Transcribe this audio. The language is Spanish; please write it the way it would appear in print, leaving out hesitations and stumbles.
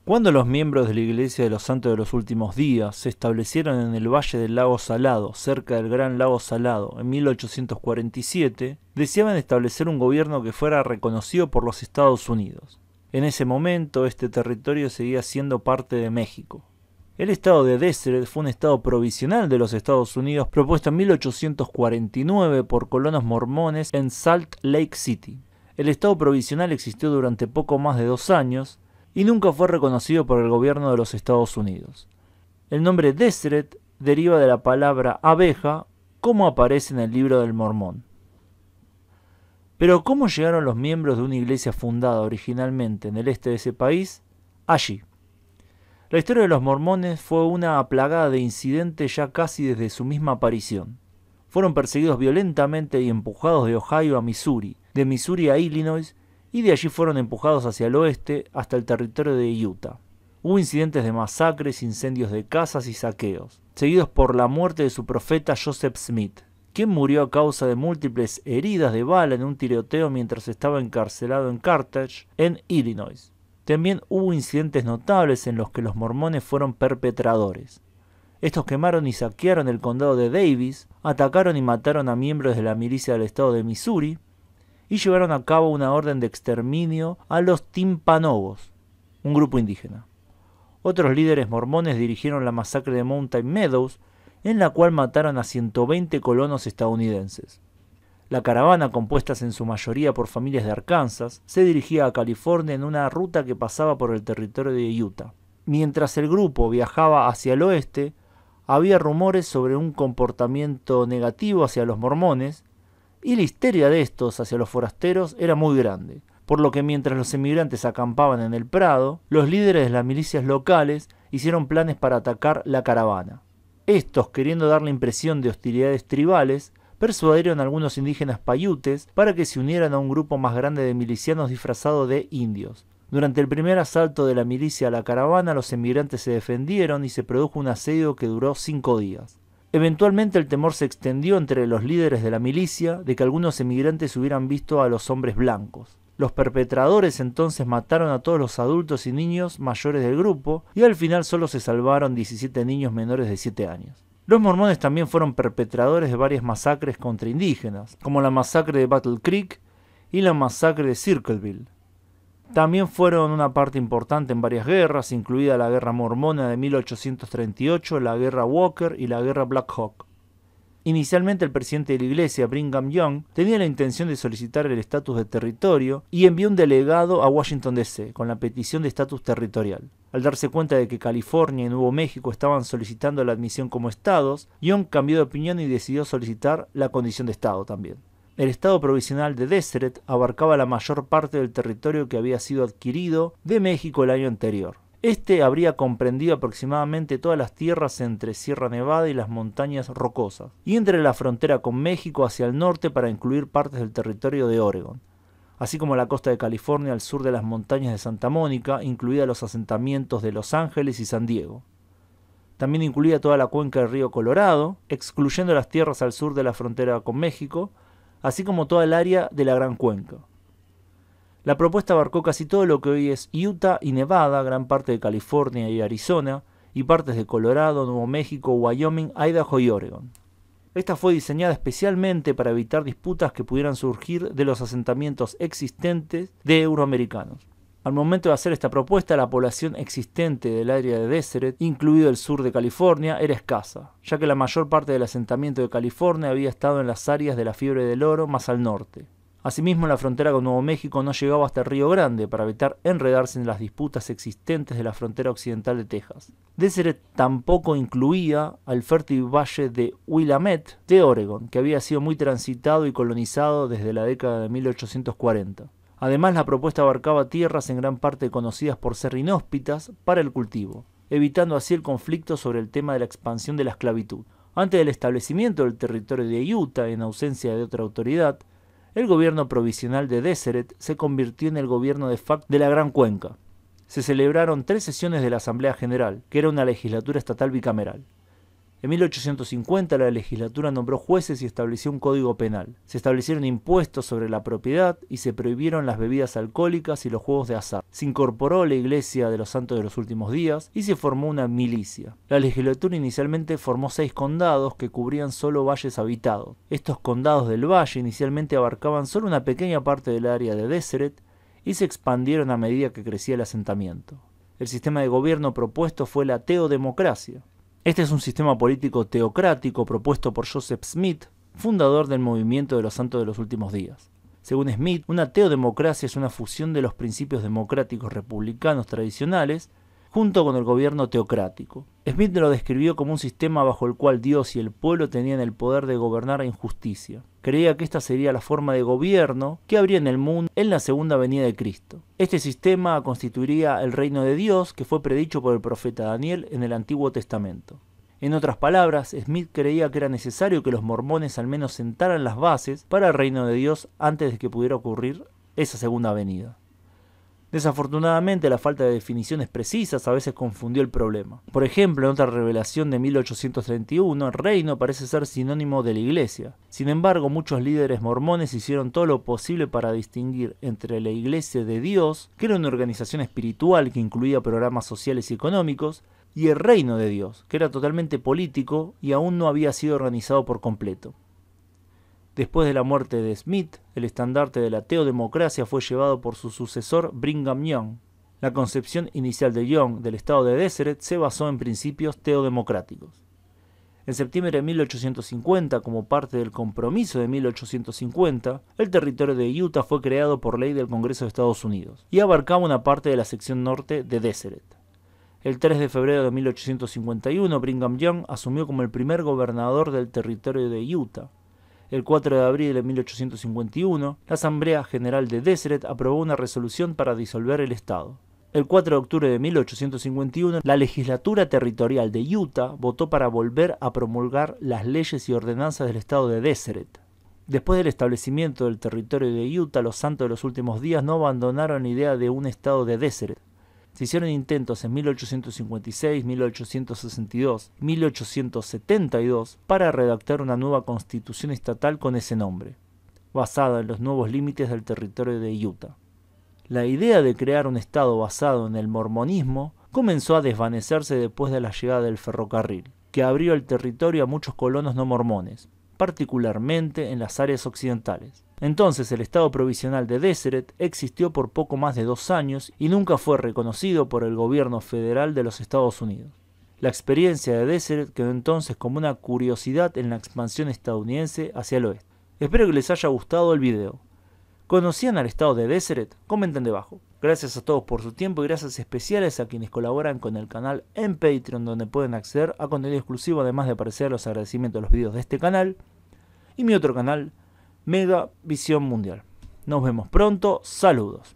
Cuando los miembros de la Iglesia de los Santos de los Últimos Días se establecieron en el Valle del Lago Salado, cerca del Gran Lago Salado, en 1847, deseaban establecer un gobierno que fuera reconocido por los Estados Unidos. En ese momento, este territorio seguía siendo parte de México. El estado de Deseret fue un estado provisional de los Estados Unidos propuesto en 1849 por colonos mormones en Salt Lake City. El estado provisional existió durante poco más de 2 años y nunca fue reconocido por el gobierno de los Estados Unidos. El nombre Deseret deriva de la palabra abeja, como aparece en el Libro del Mormón. Pero ¿cómo llegaron los miembros de una iglesia fundada originalmente en el este de ese país allí? La historia de los mormones fue una plagada de incidentes ya casi desde su misma aparición. Fueron perseguidos violentamente y empujados de Ohio a Missouri, de Missouri a Illinois, y de allí fueron empujados hacia el oeste hasta el territorio de Utah. Hubo incidentes de masacres, incendios de casas y saqueos, seguidos por la muerte de su profeta Joseph Smith, quien murió a causa de múltiples heridas de bala en un tiroteo mientras estaba encarcelado en Carthage, en Illinois. También hubo incidentes notables en los que los mormones fueron perpetradores. Estos quemaron y saquearon el condado de Davis, atacaron y mataron a miembros de la milicia del estado de Missouri, y llevaron a cabo una orden de exterminio a los Timpanogos, un grupo indígena. Otros líderes mormones dirigieron la masacre de Mountain Meadows, en la cual mataron a 120 colonos estadounidenses. La caravana, compuesta en su mayoría por familias de Arkansas, se dirigía a California en una ruta que pasaba por el territorio de Utah. Mientras el grupo viajaba hacia el oeste, había rumores sobre un comportamiento negativo hacia los mormones, y la histeria de estos hacia los forasteros era muy grande, por lo que mientras los emigrantes acampaban en el prado, los líderes de las milicias locales hicieron planes para atacar la caravana. Estos, queriendo dar la impresión de hostilidades tribales, persuadieron a algunos indígenas paiutes para que se unieran a un grupo más grande de milicianos disfrazados de indios. Durante el primer asalto de la milicia a la caravana, los emigrantes se defendieron y se produjo un asedio que duró 5 días. Eventualmente el temor se extendió entre los líderes de la milicia de que algunos emigrantes hubieran visto a los hombres blancos. Los perpetradores entonces mataron a todos los adultos y niños mayores del grupo y al final solo se salvaron 17 niños menores de 7 años. Los mormones también fueron perpetradores de varias masacres contra indígenas, como la masacre de Battle Creek y la masacre de Circleville. También fueron una parte importante en varias guerras, incluida la Guerra Mormona de 1838, la Guerra Walker y la Guerra Black Hawk. Inicialmente el presidente de la iglesia, Brigham Young, tenía la intención de solicitar el estatus de territorio y envió un delegado a Washington D.C. con la petición de estatus territorial. Al darse cuenta de que California y Nuevo México estaban solicitando la admisión como estados, Young cambió de opinión y decidió solicitar la condición de estado también. El estado provisional de Deseret abarcaba la mayor parte del territorio que había sido adquirido de México el año anterior. Este habría comprendido aproximadamente todas las tierras entre Sierra Nevada y las montañas rocosas, y entre la frontera con México hacia el norte para incluir partes del territorio de Oregon, así como la costa de California al sur de las montañas de Santa Mónica, incluida los asentamientos de Los Ángeles y San Diego. También incluía toda la cuenca del río Colorado, excluyendo las tierras al sur de la frontera con México, así como toda el área de la Gran Cuenca. La propuesta abarcó casi todo lo que hoy es Utah y Nevada, gran parte de California y Arizona, y partes de Colorado, Nuevo México, Wyoming, Idaho y Oregon. Esta fue diseñada especialmente para evitar disputas que pudieran surgir de los asentamientos existentes de euroamericanos. Al momento de hacer esta propuesta, la población existente del área de Deseret, incluido el sur de California, era escasa, ya que la mayor parte del asentamiento de California había estado en las áreas de la fiebre del oro más al norte. Asimismo, la frontera con Nuevo México no llegaba hasta el Río Grande para evitar enredarse en las disputas existentes de la frontera occidental de Texas. Deseret tampoco incluía al fértil valle de Willamette de Oregon, que había sido muy transitado y colonizado desde la década de 1840. Además, la propuesta abarcaba tierras en gran parte conocidas por ser inhóspitas para el cultivo, evitando así el conflicto sobre el tema de la expansión de la esclavitud. Antes del establecimiento del territorio de Utah, en ausencia de otra autoridad, el gobierno provisional de Deseret se convirtió en el gobierno de facto de la Gran Cuenca. Se celebraron 3 sesiones de la Asamblea General, que era una legislatura estatal bicameral. En 1850 la legislatura nombró jueces y estableció un código penal. Se establecieron impuestos sobre la propiedad y se prohibieron las bebidas alcohólicas y los juegos de azar. Se incorporó la Iglesia de los Santos de los Últimos Días y se formó una milicia. La legislatura inicialmente formó 6 condados que cubrían solo valles habitados. Estos condados del valle inicialmente abarcaban solo una pequeña parte del área de Deseret y se expandieron a medida que crecía el asentamiento. El sistema de gobierno propuesto fue la teodemocracia. Este es un sistema político teocrático propuesto por Joseph Smith, fundador del movimiento de los Santos de los Últimos Días. Según Smith, una teodemocracia es una fusión de los principios democráticos republicanos tradicionales junto con el gobierno teocrático. Smith lo describió como un sistema bajo el cual Dios y el pueblo tenían el poder de gobernar en justicia. Creía que esta sería la forma de gobierno que habría en el mundo en la segunda venida de Cristo. Este sistema constituiría el reino de Dios que fue predicho por el profeta Daniel en el Antiguo Testamento. En otras palabras, Smith creía que era necesario que los mormones al menos sentaran las bases para el reino de Dios antes de que pudiera ocurrir esa segunda venida. Desafortunadamente, la falta de definiciones precisas a veces confundió el problema. Por ejemplo, en otra revelación de 1831, el reino parece ser sinónimo de la iglesia. Sin embargo, muchos líderes mormones hicieron todo lo posible para distinguir entre la iglesia de Dios, que era una organización espiritual que incluía programas sociales y económicos, y el reino de Dios, que era totalmente político y aún no había sido organizado por completo. Después de la muerte de Smith, el estandarte de la teodemocracia fue llevado por su sucesor Brigham Young. La concepción inicial de Young del estado de Deseret se basó en principios teodemocráticos. En septiembre de 1850, como parte del compromiso de 1850, el territorio de Utah fue creado por ley del Congreso de Estados Unidos y abarcaba una parte de la sección norte de Deseret. El 3 de febrero de 1851, Brigham Young asumió como el primer gobernador del territorio de Utah. El 4 de abril de 1851, la Asamblea General de Deseret aprobó una resolución para disolver el Estado. El 4 de octubre de 1851, la legislatura territorial de Utah votó para volver a promulgar las leyes y ordenanzas del Estado de Deseret. Después del establecimiento del territorio de Utah, los Santos de los Últimos Días no abandonaron la idea de un Estado de Deseret. Se hicieron intentos en 1856, 1862 y 1872 para redactar una nueva constitución estatal con ese nombre, basada en los nuevos límites del territorio de Utah. La idea de crear un estado basado en el mormonismo comenzó a desvanecerse después de la llegada del ferrocarril, que abrió el territorio a muchos colonos no mormones, particularmente en las áreas occidentales. Entonces el estado provisional de Deseret existió por poco más de 2 años y nunca fue reconocido por el gobierno federal de los Estados Unidos. La experiencia de Deseret quedó entonces como una curiosidad en la expansión estadounidense hacia el oeste. Espero que les haya gustado el video. ¿Conocían al estado de Deseret? Comenten debajo. Gracias a todos por su tiempo y gracias especiales a quienes colaboran con el canal en Patreon, donde pueden acceder a contenido exclusivo además de aparecer los agradecimientos de los videos de este canal y mi otro canal, Mega Visión Mundial. Nos vemos pronto, saludos.